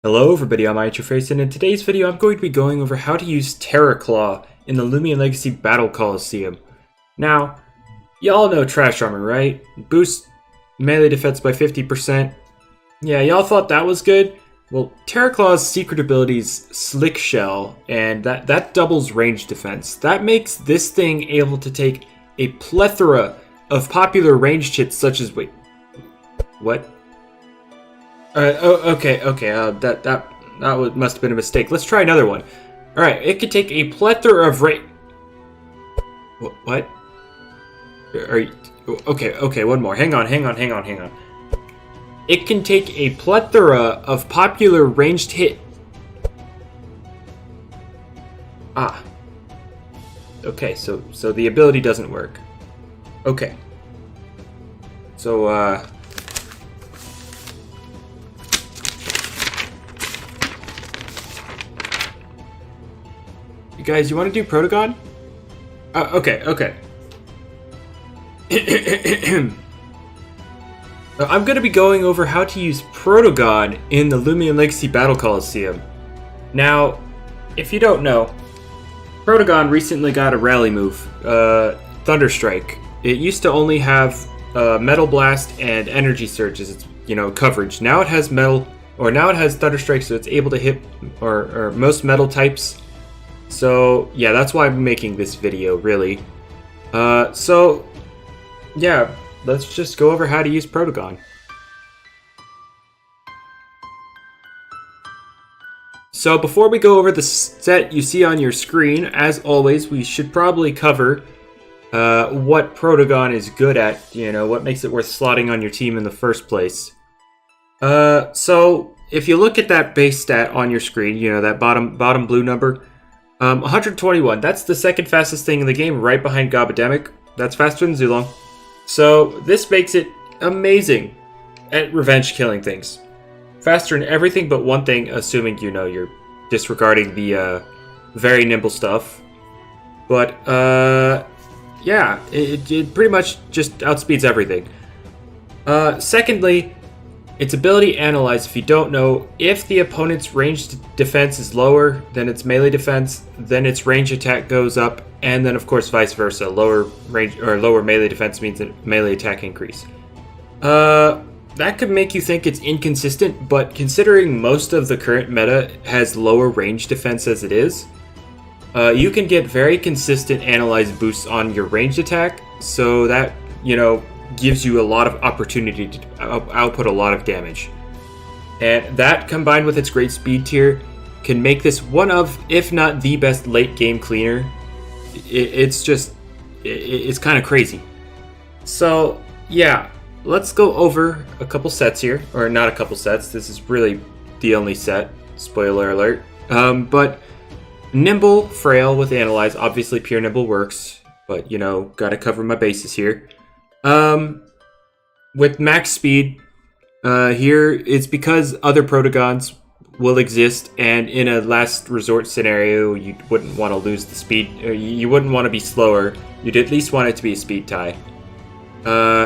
Hello everybody, I'm iTrueface, and in today's video I'm going to be going over how to use Terra Claw in the Loomian Legacy Battle Coliseum. Now, y'all know Trash Armor, right? Boosts melee defense by 50%. Yeah, y'all thought that was good? Well, Terra Claw's secret ability is Slick Shell, and that doubles range defense. That makes this thing able to take a plethora of popular ranged hits such as... Wait, what? Okay. That must have been a mistake. Let's try another one. All right, it could take a plethora of What? Are you... Okay. One more. Hang on. It can take a plethora of popular ranged hit. Okay. So the ability doesn't work. Okay. So You guys, you want to do Protogon? Okay. I'm going to be going over how to use Protogon in the Loomian Legacy Battle Coliseum. Now, if you don't know, Protogon recently got a rally move, Thunder Strike. It used to only have Metal Blast and Energy Surge as its, coverage. Now it has Thunder Strike, so it's able to hit or most metal types. So, yeah, that's why I'm making this video, really. Yeah, let's just go over how to use Protogon. So, before we go over the set you see on your screen, as always, we should probably cover what Protogon is good at, what makes it worth slotting on your team in the first place. So, if you look at that base stat on your screen, that bottom blue number, 121, that's the second fastest thing in the game, right behind Gobademic. That's faster than Zulong. So this makes it amazing at revenge killing things. Faster in everything but one thing, assuming you're disregarding the very nimble stuff. But yeah, it pretty much just outspeeds everything. Secondly, its ability Analyze, if you don't know, if the opponent's ranged defense is lower than its melee defense, then its range attack goes up, and then of course vice versa. Lower range or lower melee defense means that melee attack increase. That could make you think it's inconsistent, but considering most of the current meta has lower range defense as it is, you can get very consistent Analyze boosts on your ranged attack, so that, gives you a lot of opportunity to output a lot of damage. And that, combined with its great speed tier, can make this one of, if not the best late game cleaner. It's kind of crazy. So yeah, let's go over a couple sets here, or not a couple sets. This is really the only set. Spoiler alert. But Nimble, Frail with Analyze. Obviously, pure Nimble works, but gotta cover my bases here. With max speed, here it's because other Protogons will exist, and in a last resort scenario, you wouldn't want to lose the speed, or you wouldn't want to be slower. You'd at least want it to be a speed tie.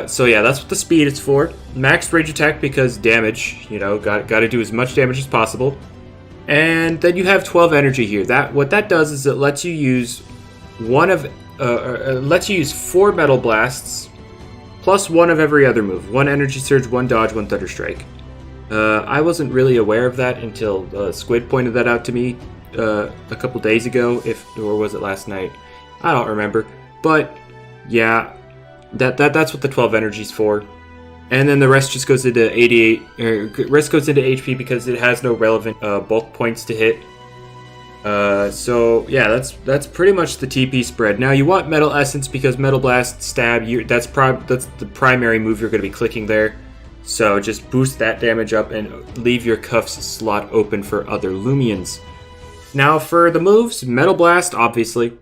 So yeah, that's what the speed is for. Max range attack because damage, gotta do as much damage as possible. And then you have 12 energy here. What that does is it lets you use lets you use 4 Metal Blasts, plus 1 of every other move. 1 Energy Surge, 1 Dodge, 1 Thunder Strike. I wasn't really aware of that until Squid pointed that out to me a couple days ago, or was it last night? I don't remember. But yeah, that's what the 12 energy's for. And then the rest just goes into 88, or rest goes into HP because it has no relevant bulk points to hit. So yeah, that's pretty much the TP spread. Now you want Metal Essence because Metal Blast, Stab, that's the primary move you're going to be clicking there. So just boost that damage up and leave your cuffs slot open for other Loomians. Now for the moves, Metal Blast, obviously.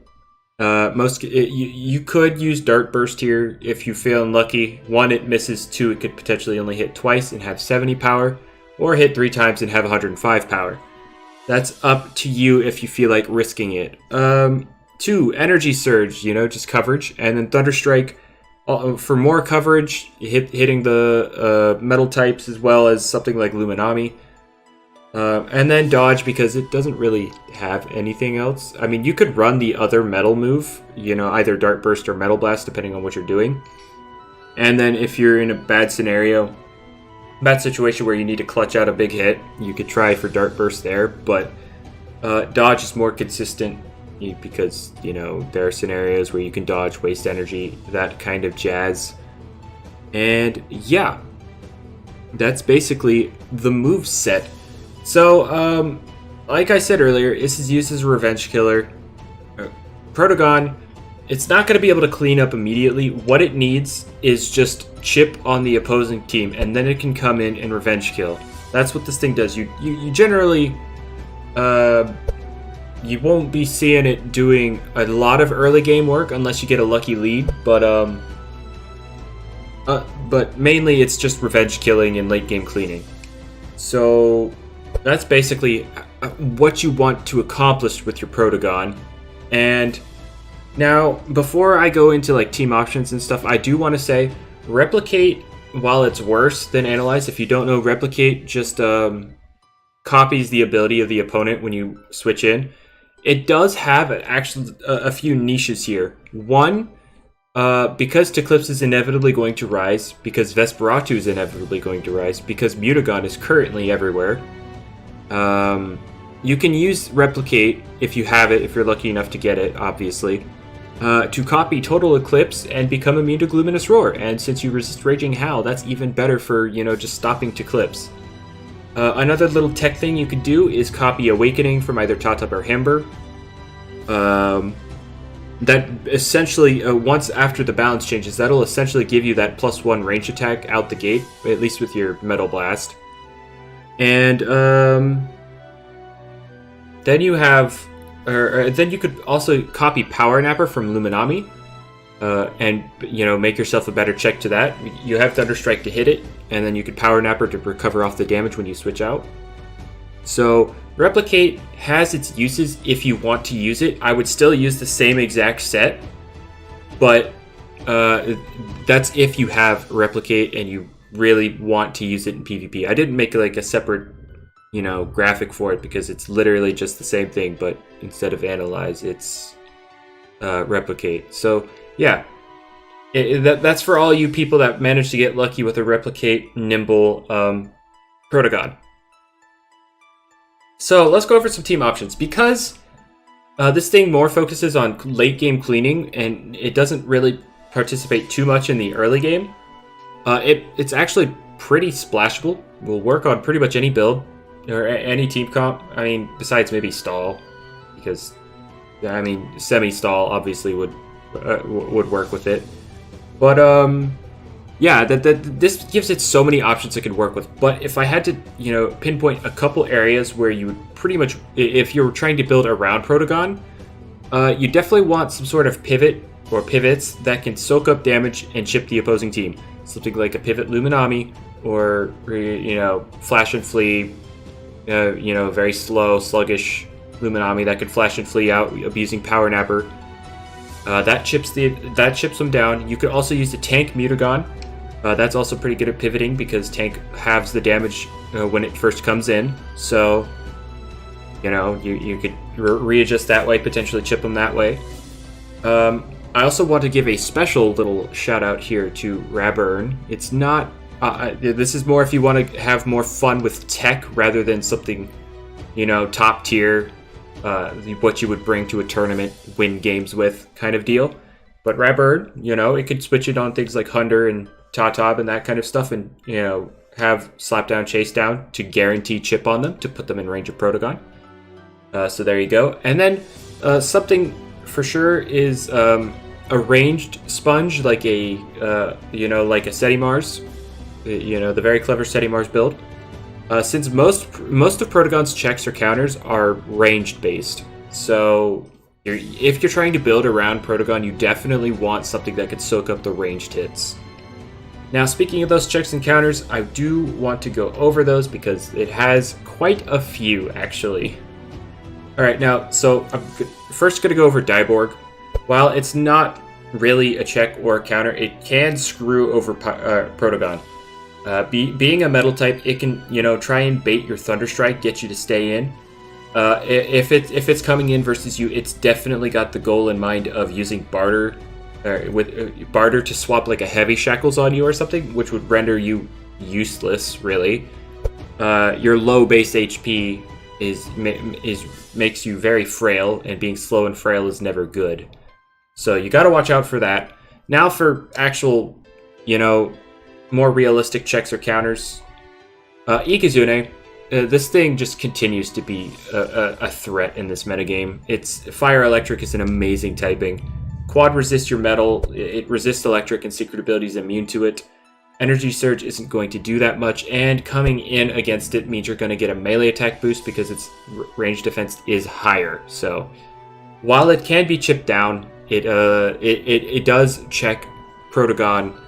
You could use Dart Burst here if you feel unlucky. 1, it misses. 2, it could potentially only hit twice and have 70 power, or hit 3 times and have 105 power. That's up to you if you feel like risking it. 2, Energy Surge, just coverage. And then Thunder Strike, for more coverage, hitting the metal types as well as something like Luminami. And then dodge because it doesn't really have anything else. I mean, you could run the other metal move, you know, either Dart Burst or Metal Blast, depending on what you're doing. And then if you're in a bad scenario, bad situation where you need to clutch out a big hit, you could try for Dart Burst there. But dodge is more consistent because, you know, there are scenarios where you can dodge, waste energy, that kind of jazz. And yeah, that's basically the move set. So, like I said earlier, this is used as a revenge killer. Protogon, it's not going to be able to clean up immediately. What it needs is just chip on the opposing team, and then it can come in and revenge kill. That's what this thing does. You generally, you won't be seeing it doing a lot of early game work unless you get a lucky lead, but mainly it's just revenge killing and late game cleaning. So that's basically what you want to accomplish with your Protogon. And now, before I go into like team options and stuff, I do want to say replicate, while it's worse than analyze. If you don't know, replicate just copies the ability of the opponent when you switch in. It does have actually a few niches here. One, because Teclipse is inevitably going to rise, because Vesperatu is inevitably going to rise, because Mutagon is currently everywhere. You can use Replicate if you have it, if you're lucky enough to get it, obviously, to copy Total Eclipse and become immune to Luminous Roar. And since you resist Raging Howl, that's even better for, you know, just stopping Teclipse. Another little tech thing you could do is copy Awakening from either Tatap or Hember. That essentially, once after the balance changes, that'll essentially give you that +1 range attack out the gate, at least with your Metal Blast. And then you have, then you could also copy Power Napper from Luminami, and, you know, make yourself a better check to that. You have Thunderstrike to hit it, and then you could Power Napper to recover off the damage when you switch out. So Replicate has its uses if you want to use it. I would still use the same exact set, but that's if you have Replicate and you really want to use it in PvP. I didn't make like a separate, you know, graphic for it because it's literally just the same thing, but instead of Analyze, it's Replicate. So yeah, that's for all you people that managed to get lucky with a Replicate Nimble Protogon. So let's go over some team options. Because this thing more focuses on late game cleaning and it doesn't really participate too much in the early game, it's actually pretty splashable. Will work on pretty much any build or any team comp. I mean, besides maybe stall, because I mean semi-stall obviously would work with it. But yeah, this gives it so many options it could work with. But if I had to, you know, pinpoint a couple areas where you would pretty much, if you're trying to build around Protogon, you definitely want some sort of pivot or pivots that can soak up damage and chip the opposing team. Something like a pivot Luminami, or, you know, Flash and Flee, you know, very slow, sluggish Luminami that could flash and flee out abusing Power Napper. That chips them down. You could also use the tank Mutagon. That's also pretty good at pivoting because tank halves the damage when it first comes in. So, you know, you could readjust that way, potentially chip them that way. I also want to give a special little shout out here to Raburn. It's not. This is more if you want to have more fun with tech rather than something, you know, top tier. What you would bring to a tournament, win games with kind of deal. But Raburn, you know, it could switch it on things like Hunder and Tatab and that kind of stuff, and, you know, have slap down, chase down to guarantee chip on them to put them in range of Protogon. So there you go. And then something for sure is a ranged sponge, like a you know, like a Seti Mars, you know, the very clever Seti Mars build. Since most of Protogon's checks or counters are ranged based, so if you're trying to build around Protogon, you definitely want something that could soak up the ranged hits. Now, speaking of those checks and counters, I do want to go over those because it has quite a few, actually. Alright, now, so I'm first going to go over Dyborg. While it's not really a check or a counter, it can screw over Protogon. Being a metal type, it can, you know, try and bait your Thunder Strike, get you to stay in. If it's coming in versus you, it's definitely got the goal in mind of using barter, barter to swap like a heavy shackles on you or something, which would render you useless, really. Your low base HP makes you very frail, and being slow and frail is never good. So you got to watch out for that. Now for actual, you know, more realistic checks or counters. Ikizune, this thing just continues to be a threat in this metagame. It's Fire Electric is an amazing typing. Quad resists your metal, it resists electric, and secret ability is immune to it. Energy Surge isn't going to do that much, and coming in against it means you're going to get a melee attack boost because its range defense is higher. So while it can be chipped down, it does check Protogon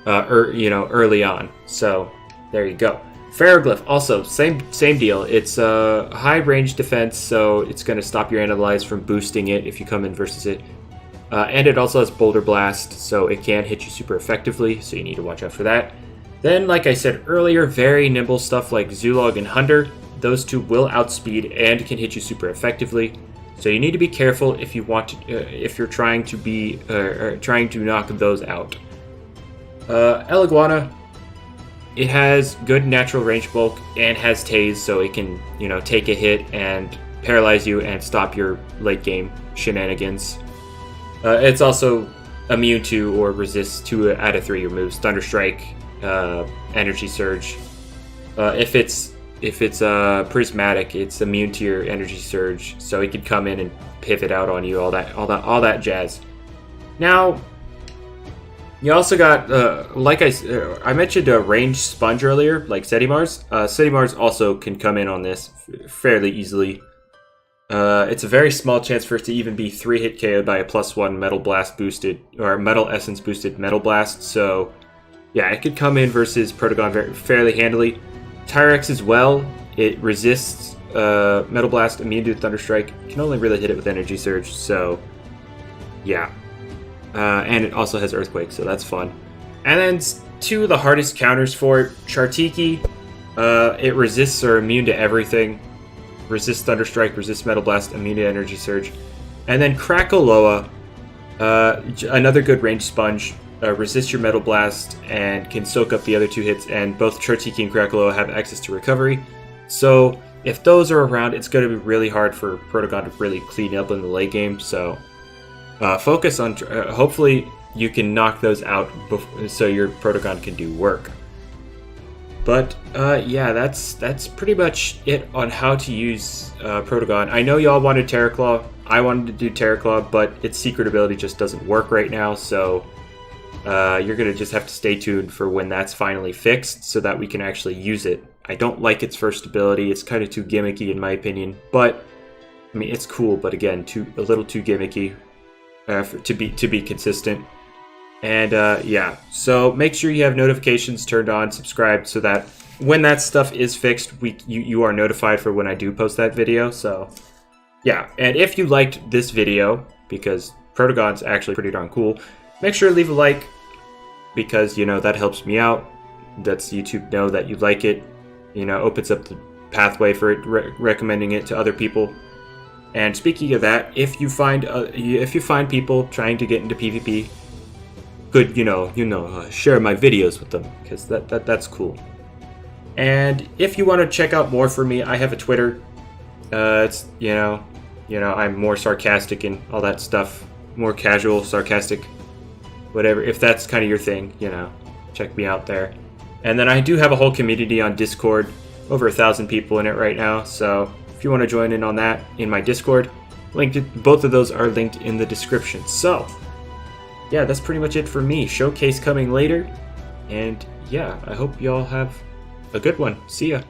early on. So there you go. Ferroglyph, also same deal. It's a high range defense, so it's going to stop your Analyze from boosting it if you come in versus it. And it also has Boulder Blast, so it can hit you super effectively, so you need to watch out for that. Then, like I said earlier, very nimble stuff like Zulog and Hunter. Those two will outspeed and can hit you super effectively. So you need to be careful if you want to, if you're trying to knock those out. Eliguana, it has good natural range bulk and has Tase, so it can, you know, take a hit and paralyze you and stop your late game shenanigans. It's also immune to or resists 2 out of 3 of your moves: Thunder Strike, Energy Surge. If it's prismatic, it's immune to your Energy Surge, so it could come in and pivot out on you. All that jazz. Now, you also got, like I mentioned, a ranged sponge earlier, like Sedimars. Sedimars also can come in on this fairly easily. It's a very small chance for it to even be 3-hit KO'd by a +1 Metal Blast boosted, or Metal Essence boosted Metal Blast, so yeah, it could come in versus Protogon fairly handily. Tyrex as well, it resists Metal Blast, immune to Thunder Strike, can only really hit it with Energy Surge, so yeah. And it also has Earthquake, so that's fun. And then 2 of the hardest counters for it, Chartiki, it resists or immune to everything. Resist Thunder Strike, resist Metal Blast, immune to Energy Surge. And then Krakaloa, another good range sponge, resists your Metal Blast and can soak up the other 2 hits, and both Chartiki and Krakaloa have access to recovery. So if those are around, it's going to be really hard for Protogon to really clean up in the late game. So focus on, hopefully you can knock those out so your Protogon can do work. But yeah, that's pretty much it on how to use Protogon. I know y'all wanted Terraclaw. I wanted to do Terraclaw, but its secret ability just doesn't work right now, so you're going to just have to stay tuned for when that's finally fixed so that we can actually use it. I don't like its first ability. It's kind of too gimmicky in my opinion, but I mean, it's cool, but again, a little too gimmicky to be consistent. And yeah, so make sure you have notifications turned on, subscribed, so that when that stuff is fixed, you are notified for when I do post that video. So yeah, and if you liked this video, because Protogon's actually pretty darn cool, make sure to leave a like, because, you know, that helps me out. Lets YouTube know that you like it, you know, opens up the pathway for it, recommending it to other people. And speaking of that, if you find people trying to get into PvP, good, share my videos with them, because that's cool. And if you want to check out more from me, I have a Twitter. It's I'm more sarcastic and all that stuff, more casual, sarcastic, whatever. If that's kind of your thing, check me out there. And then I do have a whole community on Discord, over 1,000 people in it right now. So if you want to join in on that in my Discord, both of those are linked in the description. So yeah, that's pretty much it for me. Showcase coming later. And yeah, I hope y'all have a good one. See ya.